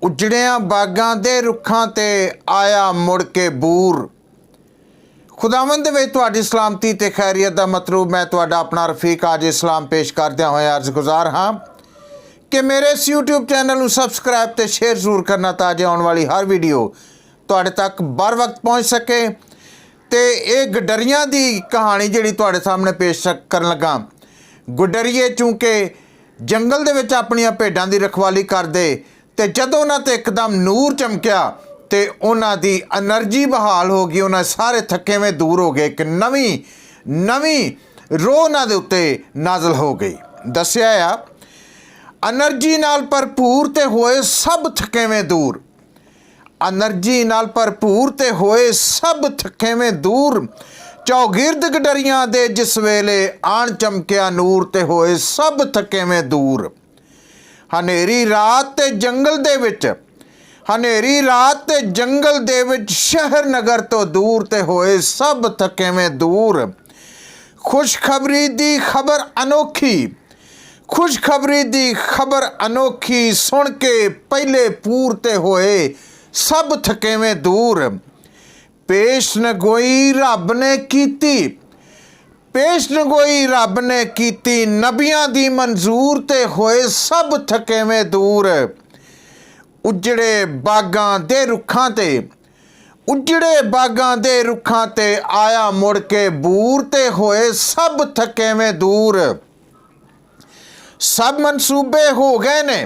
उजड़ियां बागां दे रुखां ते आया मुड़ के बूर। खुदावंद दे विच तुहाडी सलामती ते खैरियत दा मतलूब मैं तुहाडा अपना रफीक आज इस्लाम पेश करदे होए अर्ज गुजार हाँ कि मेरे इस यूट्यूब चैनल नूं सबसक्राइब ते शेयर जरूर करना ताकि आने वाली हर वीडियो तुहाडे तक बर वक्त पहुँच सके। ते ये गडरियां दी कहानी जिहड़ी तुहाडे सामने पेश करन लगा। गुडरिए चूंकि जंगल दे विच अपनियां भेडां दी रखवाली करदे ते जदों उन्हां ते एकदम नूर चमकिया ते उन्हां दी एनर्जी बहाल हो गई, उन्हां सारे थकेवें दूर हो गए। एक नवीं रोह उन्हां दे उत्ते नाज़िल हो गई। दस्सिया आ एनर्जी नाल भरपूर ते होए सब थकेवें दूर। एनर्जी नाल भरपूर ते होए सब थकेवें दूर। चौगिरद गडरियां दे जिस वेले आण चमकिया नूर ते होए सब थकेवें दूर। हनेरी रात ते जंगल दे विच, हनेरी रात ते जंगल दे विच शहर नगर तो दूर ते होए सब थकेवें दूर। खुशखबरी दी खबर अनोखी, खुशखबरी दी खबर अनोखी सुन के पहले पूर ते होए सब थकेवें दूर। पेशनगोई रब ने कीती, पेशनगोई रब ने कीती नबियां दी मंजूर ते होए सब थकेवें दूर। उजड़े बागां दे रुखां ते, उजड़े बागां दे रुखां ते आया मुड़ के बूर ते होए सब थकेवें दूर। सब मनसूबे हो गए ने,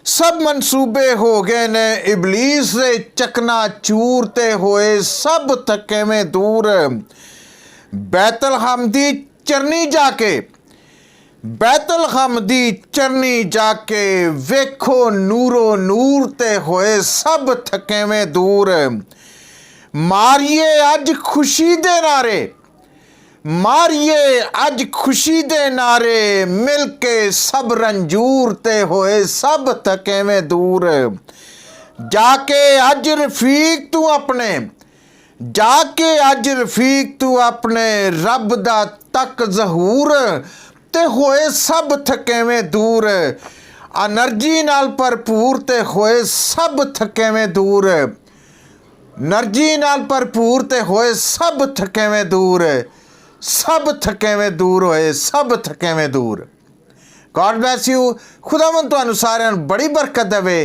सब मनसूबे हो गए ने इबलीस दे चकना चूर ते होए सब थकेवें दूर। बैतलहम दी चरनी जाके, बैतलहम दी चरनी जाके वेखो नूरो नूर ते होए सब थकेवें दूर। मारिए अज खुशी दे नारे, मारिए अज खुशी दे नारे मिल के सब रंजूर ते होए सब थकेवें दूर। जाके अज रफीक तू अपने, जाके अज रफीक तू अपने रब दा तक जहूर ते होए सब थकेवें दूर। एनर्जी नाल भरपूर ते होए सब थकेवें दूर। एनर्जी नाल भरपूर ते होए सब थकेवें दूर। सब थकेवें दूर होए सब थकेवें दूर। God bless you. खुदावंद तुहानू सारिआं नूं बड़ी बरकत देवे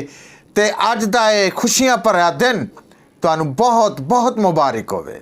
ते अज दा ये खुशियां भरा दिन तुहानू बहुत बहुत मुबारक होवे।